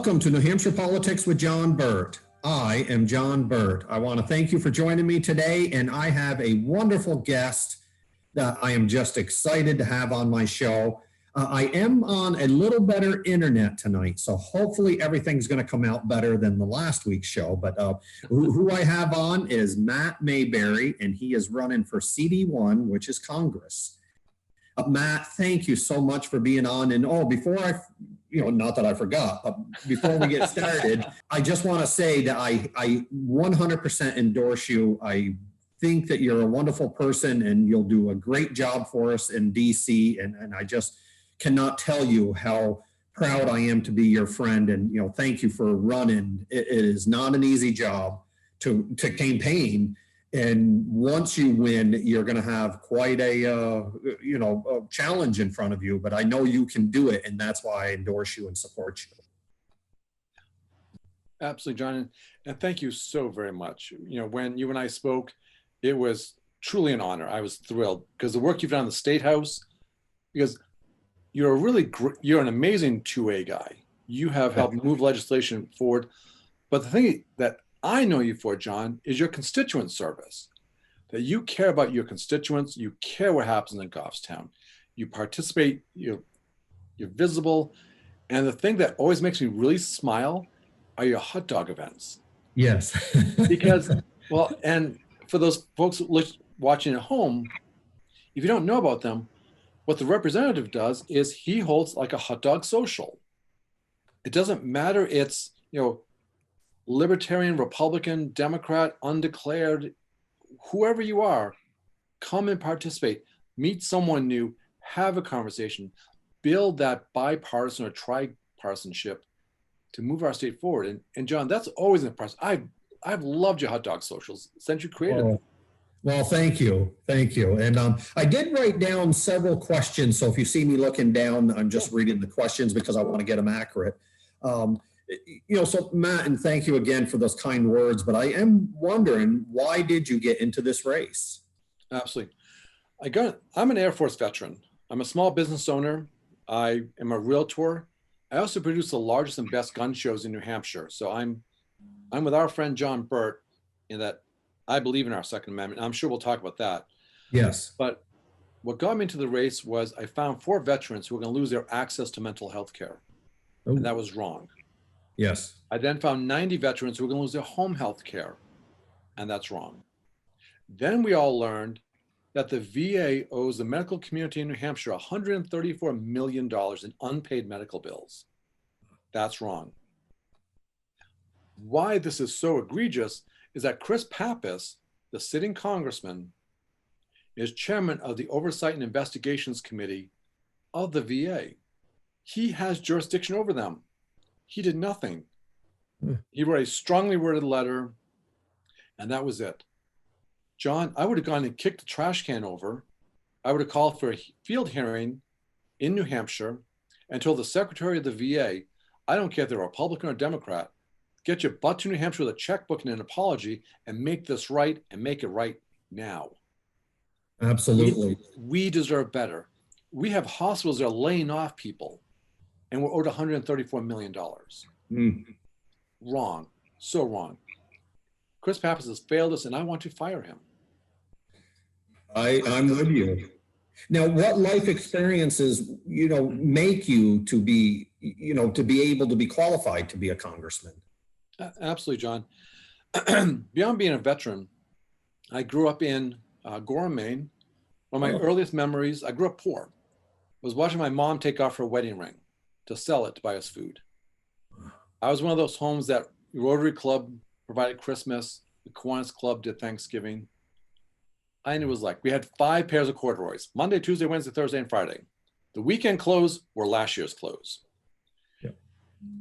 Welcome to New Hampshire Politics with John Burt. I am John Burt. I want to thank you for joining me today, and I have a wonderful guest that I am just excited to have on my show. I am on a little better internet tonight, so hopefully everything's going to come out better than the last week's show. But who I have on is Matt Mayberry, and he is running for CD1, which is Congress. Matt, thank you so much for being on. And before I, not that I forgot, but before we get started, I just want to say that I 100% endorse you. I think that you're a wonderful person and you'll do a great job for us in DC. And I just cannot tell you how proud I am to be your friend. And, thank you for running. It is not an easy job to campaign. And once you win, you're going to have quite a challenge in front of you. But I know you can do it, and that's why I endorse you and support you. Absolutely, John, and thank you so very much. When you and I spoke, it was truly an honor. I was thrilled because the work you've done in the State House, because you're you're an amazing 2A guy. You have helped move legislation forward. But the thing that I know you for, John, is your constituent service, that you care about your constituents, you care what happens in Goffstown, you participate, you're visible. And the thing that always makes me really smile are your hot dog events. Yes. Because, and for those folks watching at home, if you don't know about them, what the representative does is he holds like a hot dog social. It doesn't matter, it's, Libertarian, Republican, Democrat, undeclared, whoever you are, come and participate, meet someone new, have a conversation, build that bipartisan or tripartisanship to move our state forward. And John, that's always impressive. I've loved your hot dog socials since you created them. Well, thank you. Thank you. And I did write down several questions. So if you see me looking down, I'm just reading the questions because I want to get them accurate. So Matt, and thank you again for those kind words, but I am wondering, why did you get into this race? Absolutely. I'm an Air Force veteran. I'm a small business owner. I am a realtor. I also produce the largest and best gun shows in New Hampshire. So I'm with our friend John Burt in that I believe in our Second Amendment. I'm sure we'll talk about that. Yes. But what got me into the race was I found 4 veterans who were going to lose their access to mental health care. Oh. And that was wrong. Yes. I then found 90 veterans who were going to lose their home health care, and that's wrong. Then we all learned that the VA owes the medical community in New Hampshire $134 million in unpaid medical bills. That's wrong. Why this is so egregious is that Chris Pappas, the sitting congressman, is chairman of the Oversight and Investigations Committee of the VA. He has jurisdiction over them. He did nothing. He wrote a strongly worded letter, and that was it. John, I would have gone and kicked the trash can over. I would have called for a field hearing in New Hampshire and told the secretary of the VA, I don't care if they're Republican or Democrat, get your butt to New Hampshire with a checkbook and an apology and make this right and make it right now. Absolutely. We deserve better. We have hospitals that are laying off people, and we're owed $134 million. Wrong. So wrong. Chris Pappas has failed us, and I want to fire him. I'm with you. Now, what life experiences, make you to be able to be qualified to be a congressman? Absolutely, John. Beyond being a veteran, I grew up in Gorham, Maine. One of my earliest memories, I grew up poor, was watching my mom take off her wedding ring to sell it to buy us food. I was one of those homes that Rotary Club provided Christmas, the Kiwanis Club did Thanksgiving. And it was like, we had 5 pairs of corduroys, Monday, Tuesday, Wednesday, Thursday, and Friday. The weekend clothes were last year's clothes. Yeah.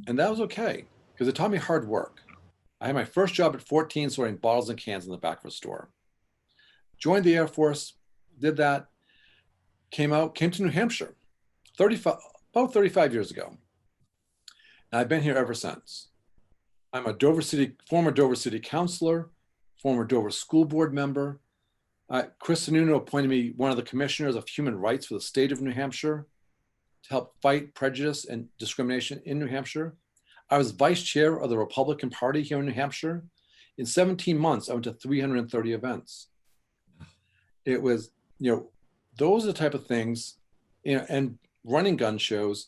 And that was okay, because it taught me hard work. I had my first job at 14 sorting bottles and cans in the back of a store. Joined the Air Force, did that, came to New Hampshire about 35 years ago. And I've been here ever since. I'm a former Dover City councilor, former Dover school board member. Chris Sununu appointed me one of the commissioners of human rights for the state of New Hampshire to help fight prejudice and discrimination in New Hampshire. I was vice chair of the Republican Party here in New Hampshire. In 17 months, I went to 330 events. It was, those are the type of things, and running gun shows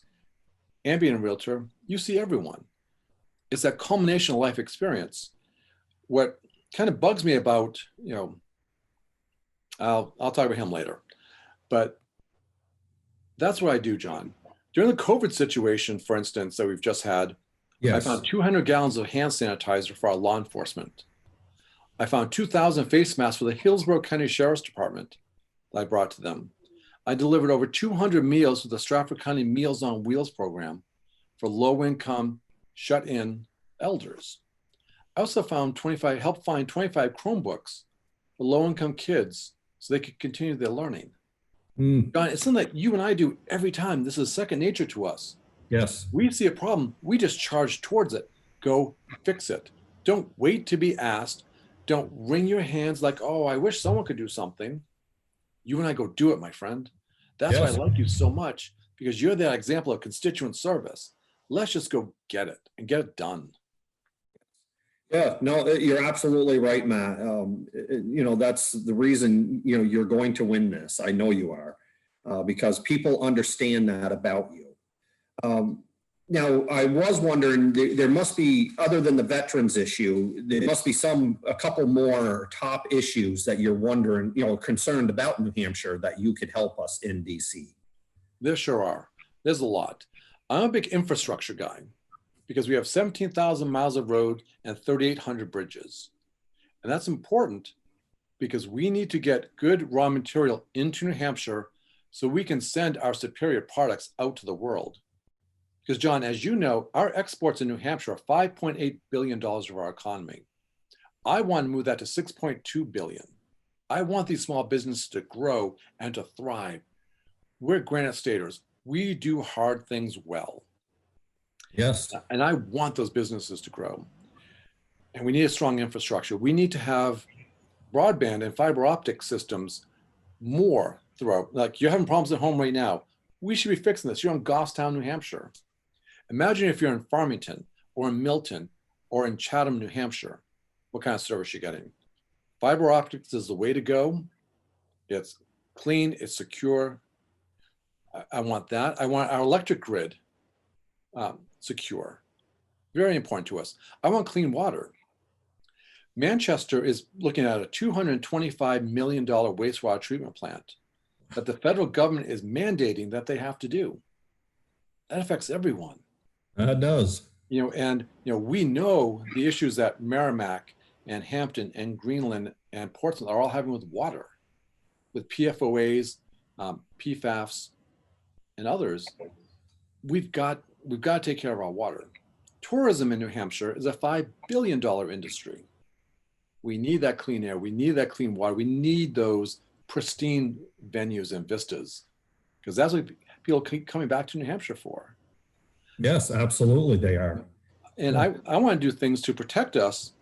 and being a realtor, you see everyone. It's that culmination of life experience. What kind of bugs me about, I'll talk about him later, but that's what I do, John. During the COVID situation, for instance, that we've just had, I Yes. found 200 gallons of hand sanitizer for our law enforcement. I found 2,000 face masks for the Hillsborough County Sheriff's Department that I brought to them. I delivered over 200 meals with the Stratford County Meals on Wheels program for low-income, shut-in elders. I also helped find 25 Chromebooks for low-income kids so they could continue their learning. John, it's something that you and I do every time. This is second nature to us. Yes. We see a problem, we just charge towards it. Go fix it. Don't wait to be asked. Don't wring your hands like, oh, I wish someone could do something. You and I go do it, my friend. That's why I like you so much, because you're that example of constituent service. Let's just go get it and get it done. Yeah, no, you're absolutely right, Matt. That's the reason, you're going to win this. I know you are, because people understand that about you. Now, I was wondering, there must be, other than the veterans issue, there must be a couple more top issues that you're wondering, concerned about New Hampshire that you could help us in DC. There sure are. There's a lot. I'm a big infrastructure guy because we have 17,000 miles of road and 3,800 bridges. And that's important because we need to get good raw material into New Hampshire so we can send our superior products out to the world. Because John, as you know, our exports in New Hampshire are $5.8 billion of our economy. I want to move that to $6.2 billion. I want these small businesses to grow and to thrive. We're Granite Staters. We do hard things well. Yes. And I want those businesses to grow. And we need a strong infrastructure. We need to have broadband and fiber optic systems more throughout. Like you're having problems at home right now. We should be fixing this. You're in Goffstown, New Hampshire. Imagine if you're in Farmington or in Milton or in Chatham, New Hampshire, what kind of service you're getting. Fiber optics is the way to go. It's clean, it's secure. I want that. I want our electric grid secure. Very important to us. I want clean water. Manchester is looking at a $225 million wastewater treatment plant that the federal government is mandating that they have to do. That affects everyone. It does. We know the issues that Merrimack and Hampton and Greenland and Portsmouth are all having with water, with PFOAs, PFAS, and others. We've got to take care of our water. Tourism in New Hampshire is a $5 billion industry. We need that clean air. We need that clean water. We need those pristine venues and vistas, because that's what people keep coming back to New Hampshire for. Yes, absolutely they are. And I want to do things to protect us.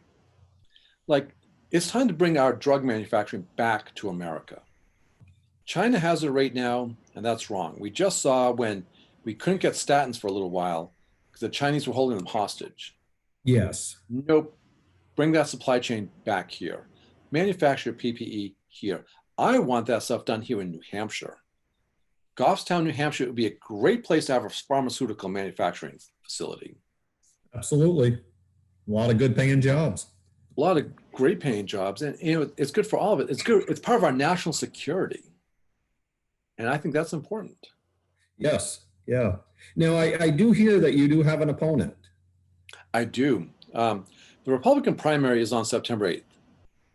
Like, it's time to bring our drug manufacturing back to America. China has it right now, and that's wrong. We just saw when we couldn't get statins for a little while because the Chinese were holding them hostage. Yes. Nope. Bring that supply chain back here. Manufacture PPE here. I want that stuff done here in New Hampshire. Goffstown, New Hampshire would be a great place to have a pharmaceutical manufacturing facility. Absolutely. A lot of good paying jobs. A lot of great paying jobs. And it's good for all of it. It's good. It's part of our national security. And I think that's important. Yes. Yeah. Now, I do hear that you do have an opponent. I do. The Republican primary is on September 8th.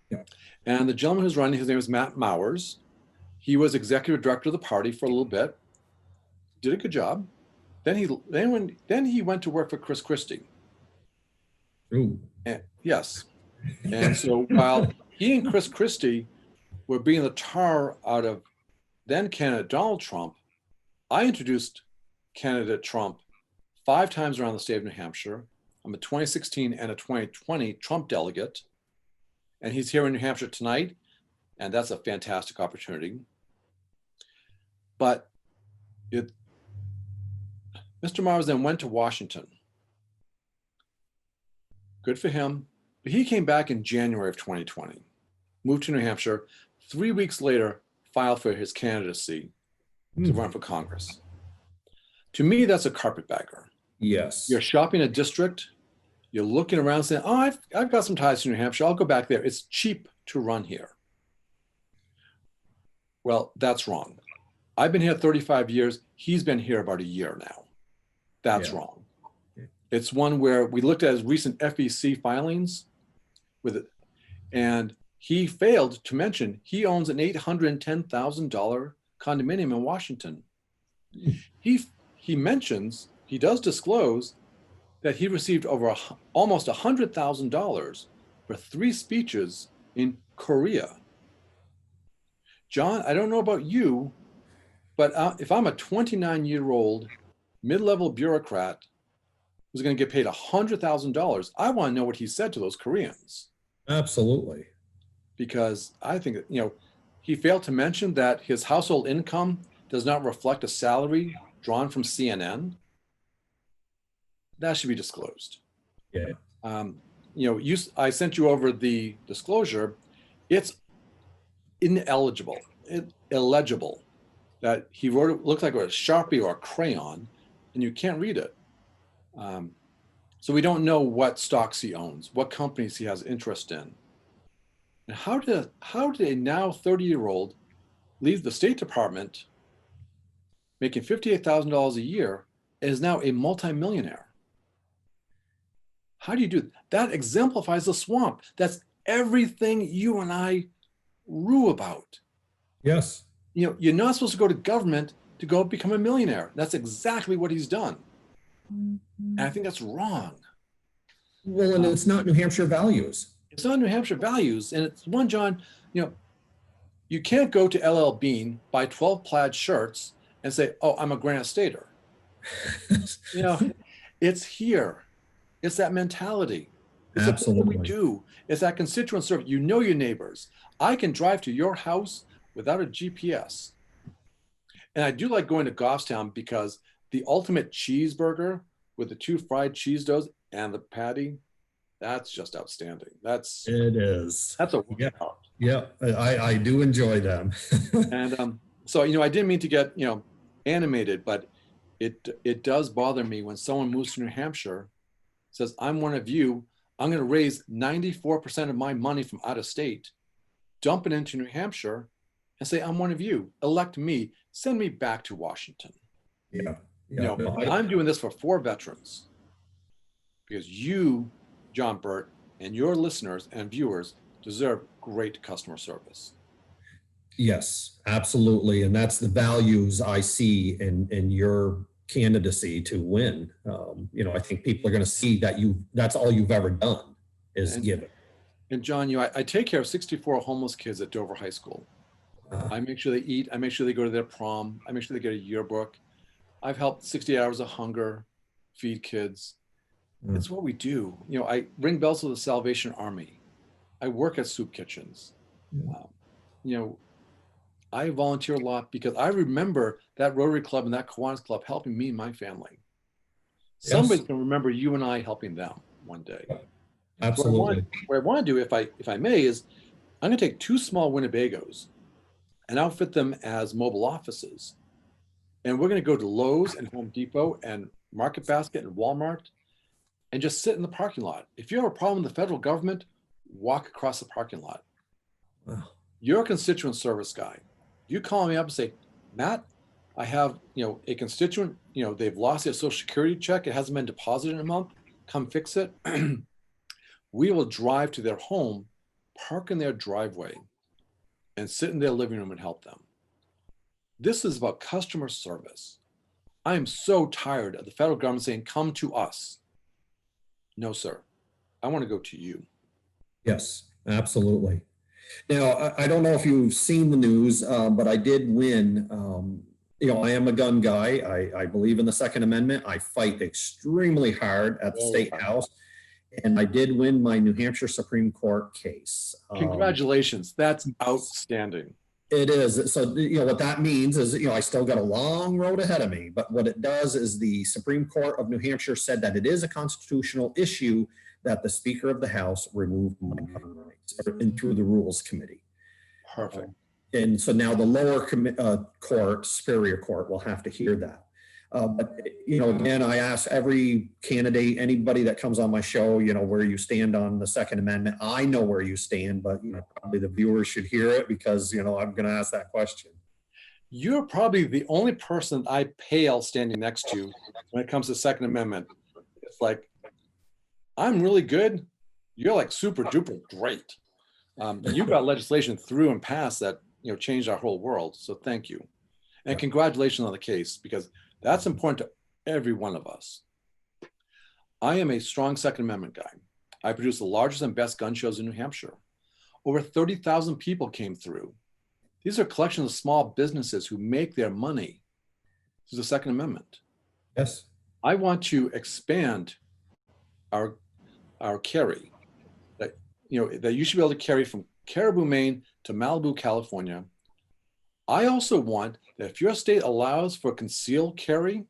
Yeah. And the gentleman who's running, his name is Matt Mayberry. He was executive director of the party for a little bit. Did a good job. Then he went to work for Chris Christie. Ooh. Yes. And so while he and Chris Christie were being the tar out of then candidate Donald Trump, I introduced candidate Trump 5 times around the state of New Hampshire. I'm a 2016 and a 2020 Trump delegate. And he's here in New Hampshire tonight. And that's a fantastic opportunity. But Mr. Mars then went to Washington Good for him. But he came back in January of 2020, moved to New Hampshire. 3 weeks later, filed for his candidacy to run for Congress. To me, that's a carpetbagger. Yes. You're shopping a district. You're looking around saying, oh, I've got some ties to New Hampshire. I'll go back there. It's cheap to run here. Well, that's wrong. I've been here 35 years. He's been here about a year now. That's wrong. It's one where we looked at his recent FEC filings with it, and he failed to mention he owns an $810,000 condominium in Washington. He mentions, he does disclose that he received over almost $100,000 for 3 speeches in Korea. John, I don't know about you, but if I'm a 29-year-old mid-level bureaucrat who's going to get paid $100,000, I want to know what he said to those Koreans. Absolutely. Because I think, he failed to mention that his household income does not reflect a salary drawn from CNN. That should be disclosed. Yeah. I sent you over the disclosure. It's illegible that he wrote it, looked like it was a Sharpie or a crayon, and you can't read it. So we don't know what stocks he owns, what companies he has interest in. And how did a now 30-year-old leave the State Department making $58,000 a year and is now a multimillionaire? How do you do that? That exemplifies the swamp. That's everything you and I rue about. Yes. You're not supposed to go to government to go become a millionaire. That's exactly what he's done. And I think that's wrong. Well, and it's not New Hampshire values. It's not New Hampshire values. And it's one, John, you can't go to LL Bean, buy 12 plaid shirts and say, oh, I'm a Granite Stater. It's here. It's that mentality. It's Absolutely. what we do. It's that constituent service. You know your neighbors. I can drive to your house without a GPS. And I do like going to Goffstown because the ultimate cheeseburger with the 2 fried cheese doughs and the patty, that's just outstanding. It is. That's a workout. Yeah, I do enjoy them. And so, I didn't mean to get, animated, but it does bother me when someone moves to New Hampshire, says, I'm one of you. I'm going to raise 94% of my money from out of state, dump it into New Hampshire, and say, I'm one of you. Elect me. Send me back to Washington. Yeah. I'm doing this for 4 veterans because you, John Burt, and your listeners and viewers deserve great customer service. Yes, absolutely. And that's the values I see in your candidacy to win. I think people are going to see that that's all you've ever done is give it. And John, I take care of 64 homeless kids at Dover High School. I make sure they eat. I make sure they go to their prom. I make sure they get a yearbook. I've helped 60 Hours of Hunger feed kids. It's what we do. I ring bells with the Salvation Army. I work at soup kitchens. I volunteer a lot because I remember that Rotary Club and that Kiwanis Club helping me and my family. Yes. Somebody's going to remember you and I helping them one day. Absolutely. What I want to do, if I may, is I'm going to take 2 small Winnebagos and outfit them as mobile offices. And we're going to go to Lowe's and Home Depot and Market Basket and Walmart and just sit in the parking lot. If you have a problem with the federal government, walk across the parking lot. Wow. You're a constituent service guy. You call me up and say, Matt, I have, a constituent, they've lost their social security check. It hasn't been deposited in a month. Come fix it. We will drive to their home, park in their driveway, and sit in their living room and help them. This is about customer service. I am so tired of the federal government saying, come to us. No, sir. I want to go to you. Yes, absolutely. Now, I don't know if you've seen the news, but I did win. I am a gun guy. I believe in the Second Amendment. I fight extremely hard at the State House. And I did win my New Hampshire Supreme Court case. Congratulations. That's outstanding. It is. So, what that means is, I still got a long road ahead of me. But what it does is the Supreme Court of New Hampshire said that it is a constitutional issue that the Speaker of the House remove my gun rights and through the Rules Committee. Perfect. And so now the lower court, Superior Court, will have to hear that. But, again, I ask every candidate, anybody that comes on my show, where you stand on the Second Amendment. I know where you stand, but, probably the viewers should hear it because, I'm going to ask that question. You're probably the only person I pale standing next to when it comes to Second Amendment. It's like, I'm really good. You're like super duper great. You got legislation through and passed that, changed our whole world. So thank you. And congratulations on the case, because that's important to every one of us. I am a strong Second Amendment guy. I produce the largest and best gun shows in New Hampshire. Over 30,000 people came through. These are collections of small businesses who make their money through the Second Amendment. Yes. I want to expand our carry. That you should be able to carry from Caribou, Maine to Malibu, California. I also want that if your state allows for concealed carry,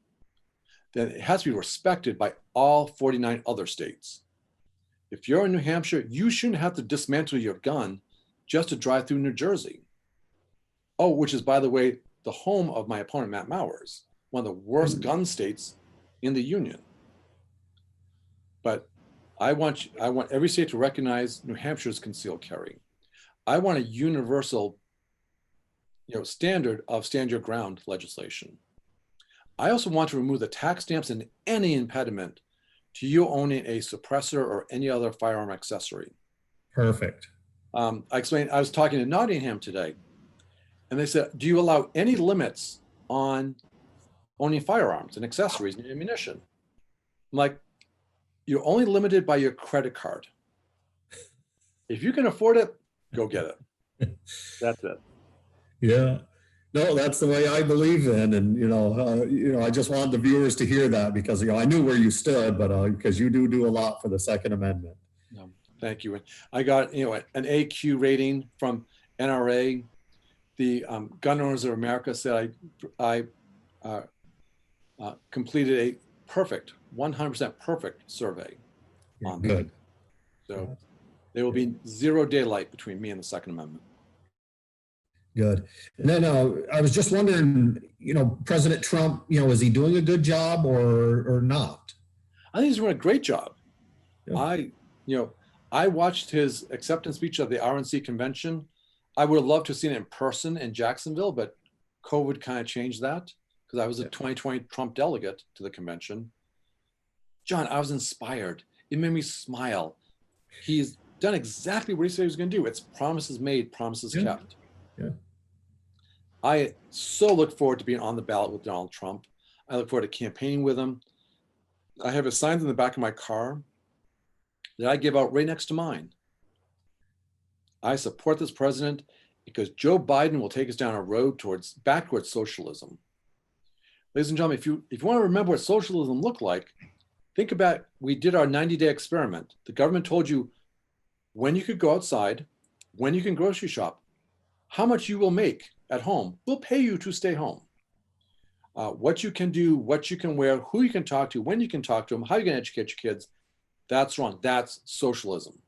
then it has to be respected by all 49 other states. If you're in New Hampshire, you shouldn't have to dismantle your gun just to drive through New Jersey. Oh, which is, by the way, the home of my opponent, Matt Mayberry, one of the worst gun states in the union. But I want every state to recognize New Hampshire's concealed carry. I want a universal standard of stand your ground legislation. I also want to remove the tax stamps and any impediment to you owning a suppressor or any other firearm accessory. Perfect. I was talking to Nottingham today, and they said, do you allow any limits on owning firearms and accessories and ammunition? I'm like, you're only limited by your credit card. If you can afford it, go get it. That's it. Yeah, no, that's the way I believe in, and I just wanted the viewers to hear that because I knew where you stood, but because you do a lot for the Second Amendment. No, thank you. I got an AQ rating from NRA. The Gun Owners of America said I completed a perfect, 100% perfect survey. Good. So there will be zero daylight between me and the Second Amendment. Good. And then I was just wondering, President Trump, is he doing a good job or not? I think he's doing a great job. Yeah. I watched his acceptance speech of the RNC convention. I would have loved to have seen it in person in Jacksonville, but COVID kind of changed that because I was a 2020 Trump delegate to the convention. John, I was inspired. It made me smile. He's done exactly what he said he was going to do. It's promises made, promises kept. Yeah. I so look forward to being on the ballot with Donald Trump. I look forward to campaigning with him. I have his signs in the back of my car that I give out right next to mine. I support this president because Joe Biden will take us down a road back towards socialism. Ladies and gentlemen, if you want to remember what socialism looked like, think about, we did our 90-day experiment. The government told you when you could go outside, when you can grocery shop, how much you will make at home. We'll pay you to stay home. What you can do, what you can wear, who you can talk to, when you can talk to them, how you can educate your kids. That's wrong. That's socialism.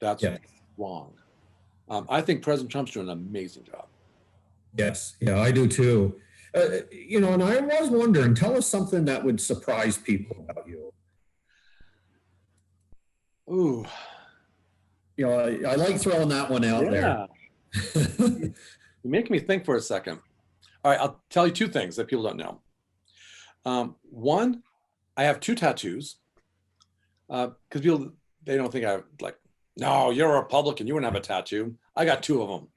That's wrong. I think President Trump's doing an amazing job. Yes. Yeah, I do too. And I was wondering, tell us something that would surprise people about you. Ooh. I like throwing that one out there. You're making me think for a second. All right, I'll tell you two things that people don't know. One, I have 2 tattoos because people, they don't think no, you're a Republican, you wouldn't have a tattoo. I got 2 of them.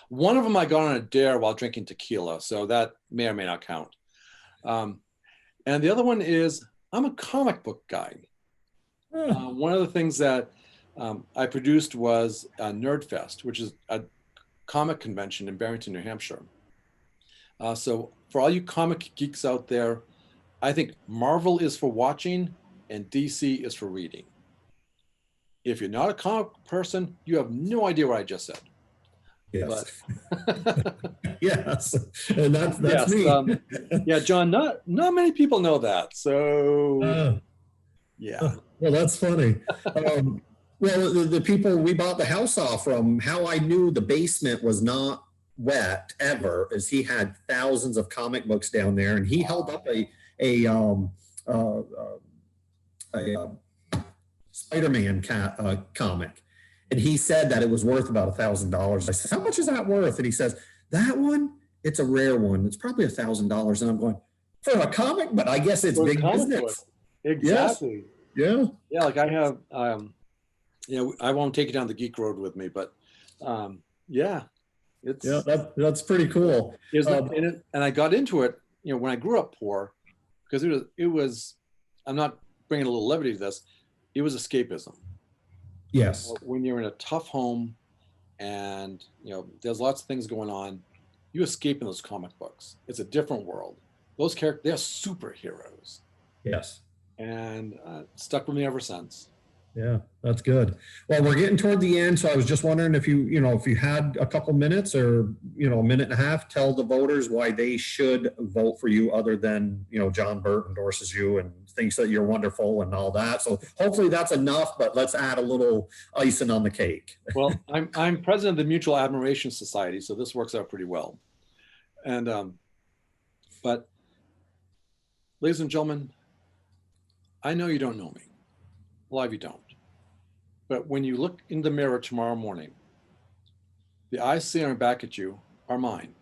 One of them I got on a dare while drinking tequila, so that may or may not count. And the other one is I'm a comic book guy. One of the things that I produced was Nerd Fest, which is a comic convention in Barrington, New Hampshire. So for all you comic geeks out there, I think Marvel is for watching and DC is for reading. If you're not a comic person, you have no idea what I just said. Yes. Yes. And that's me. Yeah, John, not many people know that. So Yeah. Well, that's funny. Um, well, the people we bought the house off from, how I knew the basement was not wet ever is he had thousands of comic books down there, and he held up a uh, a Spider-Man comic, and he said that it was worth about $1,000. I said, "How much is that worth?" And he says, "That one, it's a rare one. It's probably $1,000." And I'm going, "For a comic?" But I guess it's For a big comic book. business. Exactly. Yeah. Yeah, like I have, I won't take you down the geek road with me, but yeah, it's Yeah, that's pretty cool. and I got into it, when I grew up poor, because it was. I'm not bringing a little levity to this. It was escapism. Yes. When you're in a tough home, and there's lots of things going on, you escape in those comic books. It's a different world. Those characters, they're superheroes, Yes. and stuck with me ever since. Yeah, that's good. Well, we're getting toward the end, so I was just wondering if you had a couple minutes or, a minute and a half, tell the voters why they should vote for you other than, John Burt endorses you and thinks that you're wonderful and all that. So hopefully that's enough, but let's add a little icing on the cake. Well, I'm president of the Mutual Admiration Society, so this works out pretty well. And but ladies and gentlemen, I know you don't know me. A lot of you don't. But when you look in the mirror tomorrow morning, the eyes staring back at you are mine.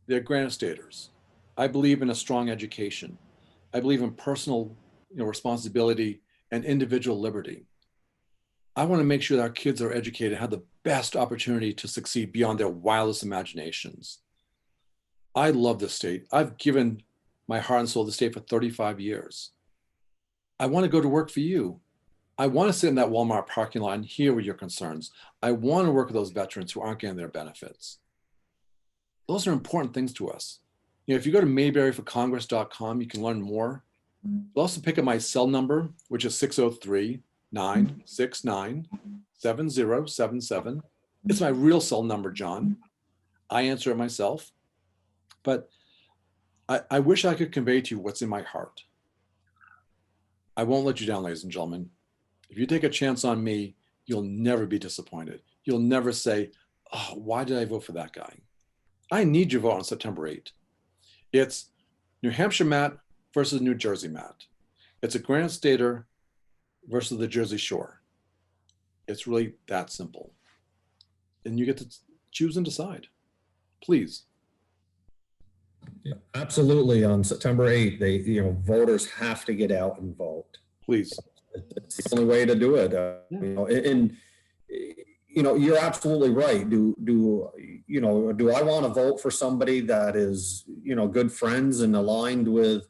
They're Granite Staters. I believe in a strong education. I believe in personal, responsibility and individual liberty. I want to make sure that our kids are educated, have the best opportunity to succeed beyond their wildest imaginations. I love this state. I've given my heart and soul to the state for 35 years. I want to go to work for you. I want to sit in that Walmart parking lot and hear your concerns. I want to work with those veterans who aren't getting their benefits. Those are important things to us. If you go to mayberryforcongress.com, you can learn more. You'll also pick up my cell number, which is 603-969-7077. It's my real cell number, John. I answer it myself. But I wish I could convey to you what's in my heart. I won't let you down, ladies and gentlemen. If you take a chance on me, you'll never be disappointed. You'll never say, "Oh, why did I vote for that guy?" I need your vote on September 8th. It's New Hampshire Matt versus New Jersey Matt. It's a Granite Stater versus the Jersey Shore. It's really that simple. And you get to choose and decide. Please. Yeah, absolutely. On September 8th, voters have to get out and vote. Please. It's the only way to do it. You're absolutely right. Do I want to vote for somebody that is, good friends and aligned with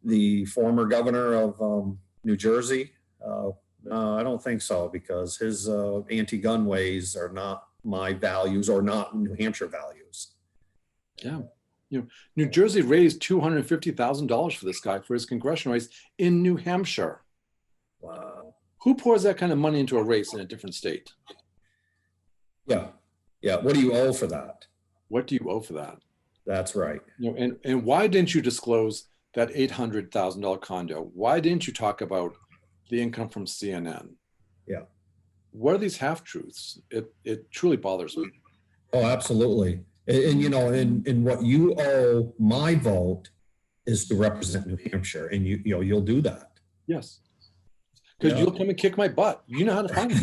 the former governor of New Jersey? No, I don't think so, because his anti-gun ways are not my values or not New Hampshire values. Yeah. New Jersey raised $250,000 for this guy for his congressional race in New Hampshire. Wow. Who pours that kind of money into a race in a different state? Yeah. Yeah. What do you owe for that? What do you owe for that? That's right. And why didn't you disclose that $800,000 condo? Why didn't you talk about the income from CNN? Yeah. What are these half-truths? It truly bothers me. Oh, absolutely. And what you owe my vote is to represent New Hampshire, and you'll do that. Yes. Because you'll come and kick my butt. You know how to find me.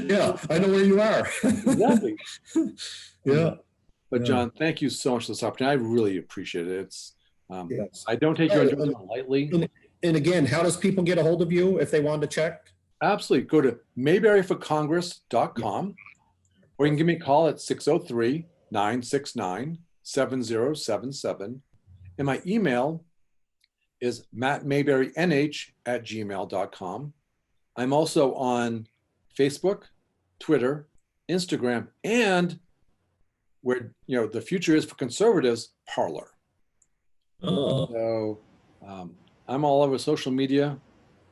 Yeah, I know where you are. Exactly. Yeah. But John, thank you so much for this opportunity. I really appreciate it. It's I don't take your endorsement lightly. And again, how does people get a hold of you if they want to check? Absolutely. Go to mayberryforcongress.com, or you can give me a call at 603-969-7077. And my email is mattmayberrynh@gmail.com. I'm also on Facebook, Twitter, Instagram, and where the future is for conservatives, Parler. Oh. So I'm all over social media.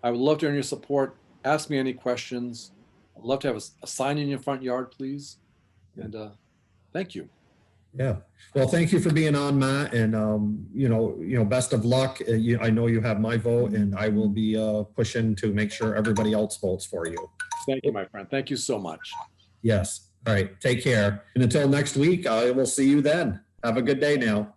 I would love to earn your support. Ask me any questions. I'd love to have a sign in your front yard, please. And thank you. Yeah. Well, thank you for being on, Matt, and best of luck. I know you have my vote, and I will be pushing to make sure everybody else votes for you. Thank you, my friend. Thank you so much. Yes. All right. Take care. And until next week, I will see you then. Have a good day now.